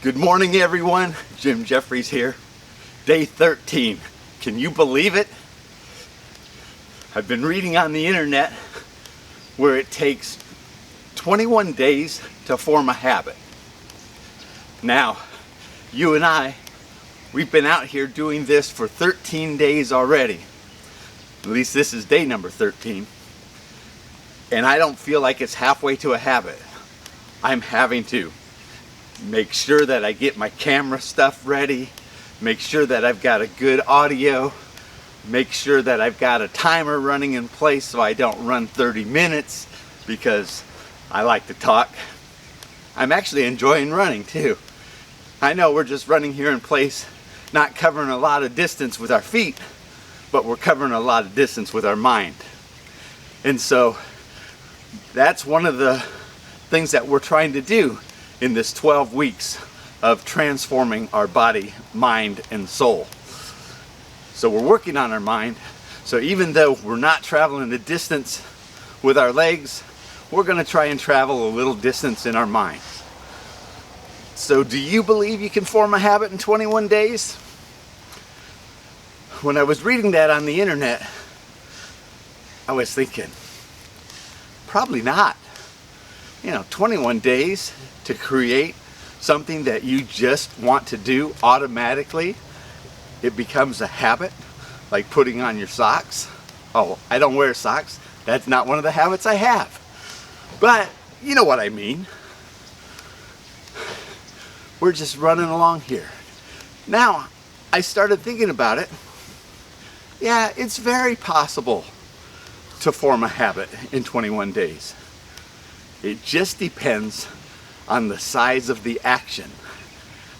Good morning, everyone. Jim Jeffries here. Day 13. Can you believe it? I've been reading on the internet where it takes 21 days to form a habit. Now, you and I, we've been out here doing this for 13 days already. At least this is day number 13. And I don't feel like it's halfway to a habit. I'm having to make sure that I get my camera stuff ready, make sure that I've got a good audio, make sure that I've got a timer running in place so I don't run 30 minutes because I like to talk. I'm actually enjoying running too. I know we're just running here in place, not covering a lot of distance with our feet, but we're covering a lot of distance with our mind. And so that's one of the things that we're trying to do in this 12 weeks of transforming our body, mind, and soul. So we're working on our mind. So even though we're not traveling the distance with our legs, we're going to try and travel a little distance in our minds. So do you believe you can form a habit in 21 days? When I was reading that on the internet, I was thinking, probably not. 21 days to create something that you just want to do automatically, it becomes a habit, like putting on your socks. Oh, I don't wear socks. That's not one of the habits I have. But you know what I mean. We're just running along here. Now, I started thinking about it. Yeah, it's very possible to form a habit in 21 days. It just depends on the size of the action.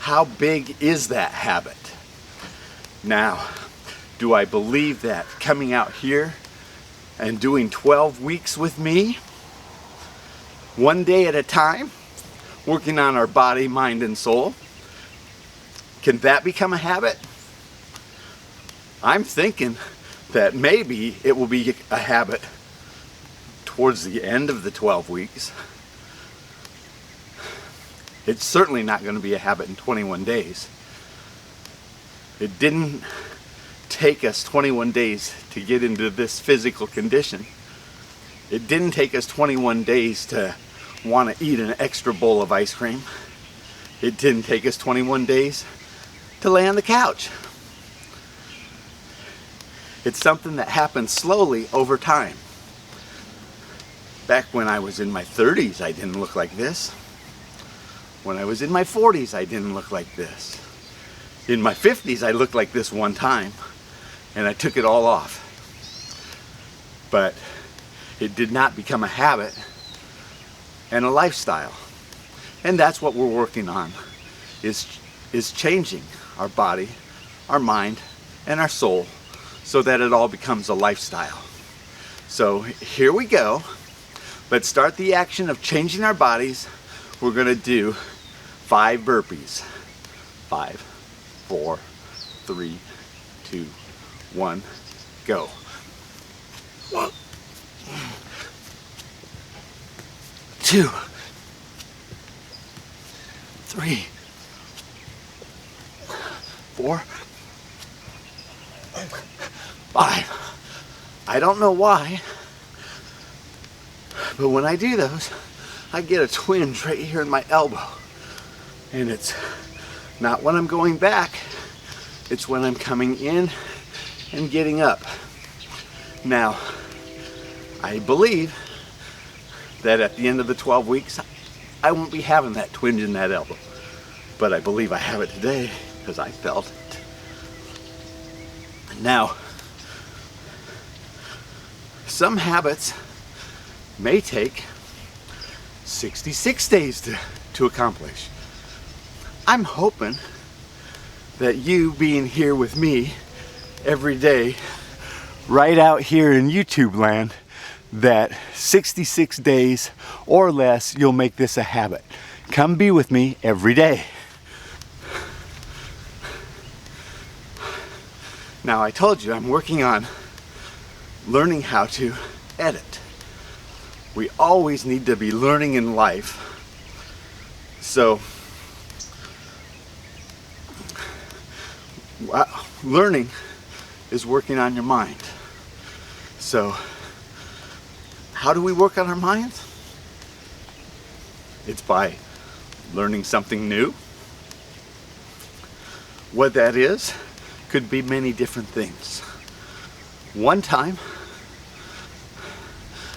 How big is that habit? Now, do I believe that coming out here and doing 12 weeks with me, one day at a time, working on our body, mind, and soul, can that become a habit? I'm thinking that maybe it will be a habit towards the end of the 12 weeks. It's certainly not going to be a habit in 21 days. It didn't take us 21 days to get into this physical condition. It didn't take us 21 days to want to eat an extra bowl of ice cream. It didn't take us 21 days to lay on the couch. It's something that happens slowly over time. Back when I was in my 30s, I didn't look like this. When I was in my 40s, I didn't look like this. In my 50s, I looked like this one time, and I took it all off. But it did not become a habit and a lifestyle. And that's what we're working on, is changing our body, our mind, and our soul so that it all becomes a lifestyle. So here we go. Let's start the action of changing our bodies. We're going to do 5 burpees. 5, 4, 3, 2, 1, go. 1, 2, 3, 4, 5. I don't know why, but when I do those, I get a twinge right here in my elbow. And it's not when I'm going back, it's when I'm coming in and getting up. Now, I believe that at the end of the 12 weeks, I won't be having that twinge in that elbow. But I believe I have it today because I felt it. Now, some habits may take 66 days to accomplish. I'm hoping that you being here with me every day, right out here in YouTube land, that 66 days or less, you'll make this a habit. Come be with me every day. Now, I told you I'm working on learning how to edit. We always need to be learning in life. So Learning is working on your mind. So, how do we work on our minds? It's by learning something new. What that is could be many different things. One time,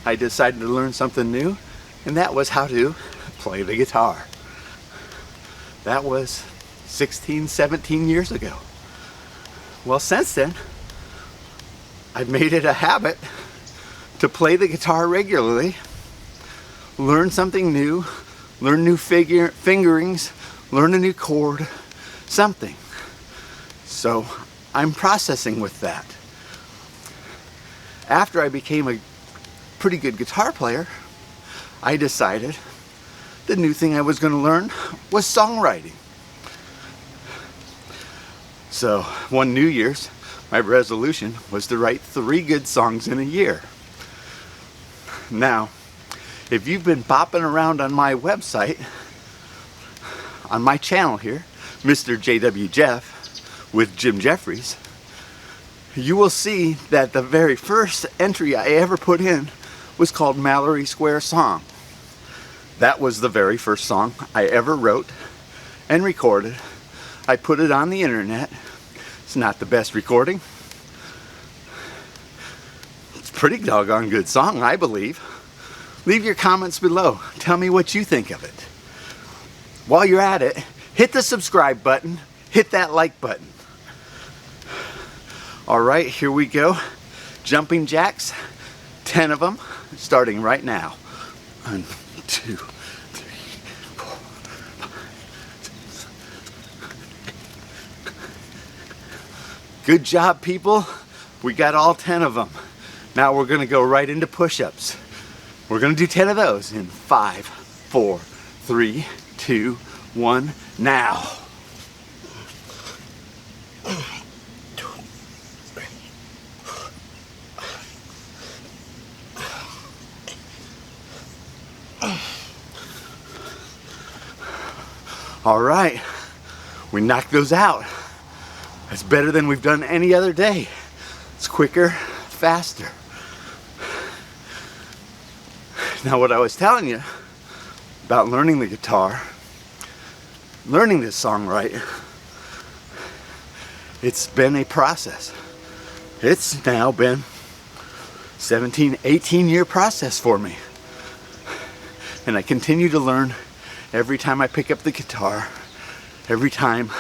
I decided to learn something new, and that was how to play the guitar. That was 16, 17 years ago. Well, since then, I've made it a habit to play the guitar regularly, learn something new, learn new fingerings, learn a new chord, something. So I'm processing with that. After I became a pretty good guitar player, I decided the new thing I was going to learn was songwriting. So one New Year's, my resolution was to write 3 good songs in a year. Now, if you've been bopping around on my website, on my channel here, Mr. J.W. Jeff with Jim Jeffries, you will see that the very first entry I ever put in was called Mallory Square Song. That was the very first song I ever wrote and recorded. I put it on the internet. It's not the best recording. It's a pretty doggone good song, I believe. Leave your comments below. Tell me what you think of it. While you're at it, hit the subscribe button, hit that like button. All right, here we go. Jumping jacks, 10 of them, starting right now. 1, 2, 3, 4, 5, 6. Good job, people. We got all 10 of them. Now we're gonna go right into push-ups. We're gonna do 10 of those in 5, 4, 3, 2, 1, now. All right, we knocked those out. That's better than we've done any other day. It's quicker, faster. Now, what I was telling you about learning the guitar, learning this song right, it's been a process. It's now been 17, 18-year process for me. And I continue to learn every time I pick up the guitar, every time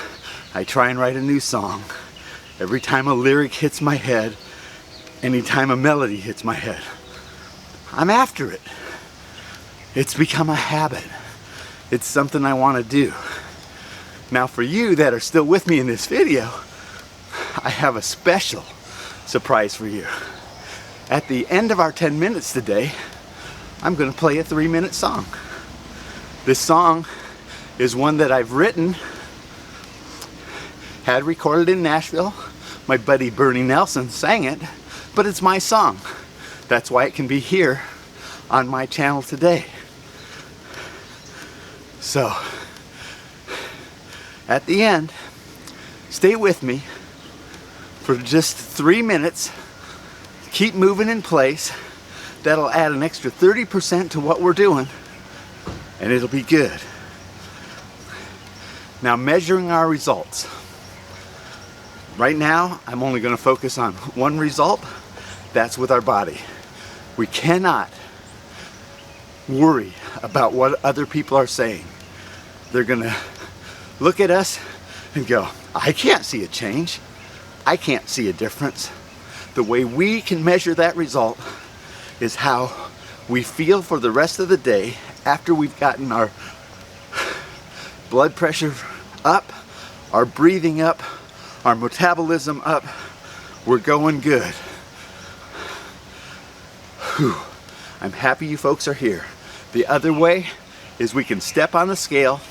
I try and write a new song, every time a lyric hits my head, anytime a melody hits my head. I'm after it. It's become a habit. It's something I want to do. Now for you that are still with me in this video, I have a special surprise for you. At the end of our 10 minutes today, I'm going to play a 3-minute song. This song is one that I've written, had recorded in Nashville. My buddy Bernie Nelson sang it, but it's my song. That's why it can be here on my channel today. So, at the end, stay with me for just 3 minutes. Keep moving in place. That'll add an extra 30% to what we're doing, and it'll be good. Now, measuring our results. Right now, I'm only going to focus on one result. That's with our body. We cannot worry about what other people are saying. They're going to look at us and go, I can't see a change. I can't see a difference. The way we can measure that result is how we feel for the rest of the day after we've gotten our blood pressure up, our breathing up, our metabolism up. We're going good. Whew. I'm happy you folks are here. The other way is we can step on the scale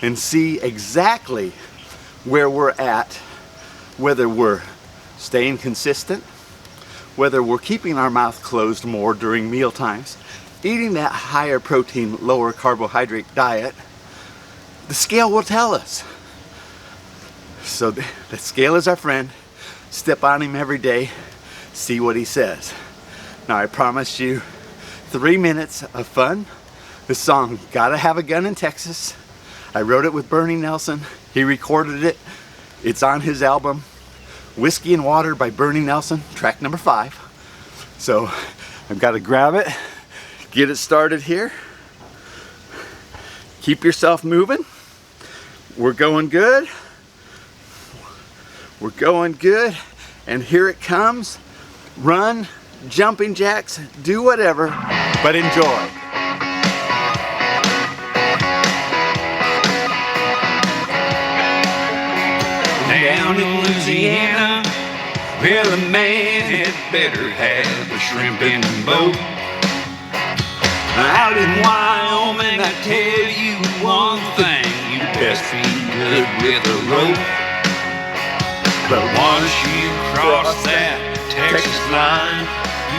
and see exactly where we're at, whether we're staying consistent, whether we're keeping our mouth closed more during meal times, eating that higher protein, lower carbohydrate diet. The scale will tell us. So the scale is our friend. Step on him every day, see what he says. Now I promise you 3 minutes of fun. The song Gotta Have a Gun in Texas. I wrote it with Bernie Nelson. He recorded it. It's on his album Whiskey and Water by Bernie Nelson, track number 5. So I've got to grab it, get it started here. Keep yourself moving. We're going good. We're going good. And here it comes. Run, jumping jacks, do whatever, but enjoy. Down in Louisiana, well, a man had better have a shrimp in the boat. Out in Wyoming, I tell you one thing, you best be good with a rope. But once you cross that Texas line,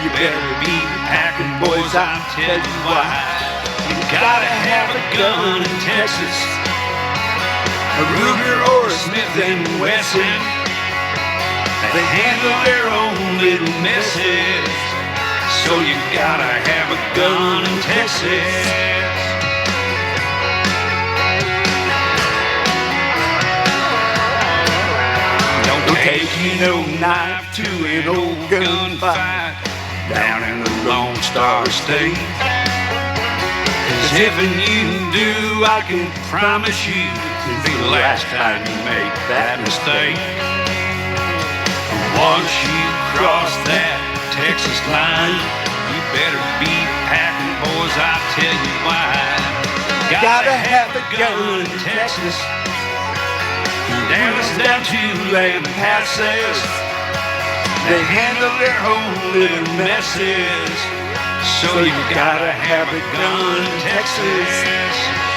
you better be packing, boys, I'll tell you why. You gotta have a gun in Texas, a Ruger or a Smith & Wesson. They handle their own little messes, so you gotta have a gun in Texas. Don't take you no knife to an old gunfight down in the Lone Star State. 'Cause if you do, I can promise you it'll be the last time you make that mistake. Once you cross that Texas line, you better be packing, boys, I'll tell you why. Gotta have a gun in Texas. Dallas down to El Paso, they handle their own little messes, so you gotta have a gun in Texas.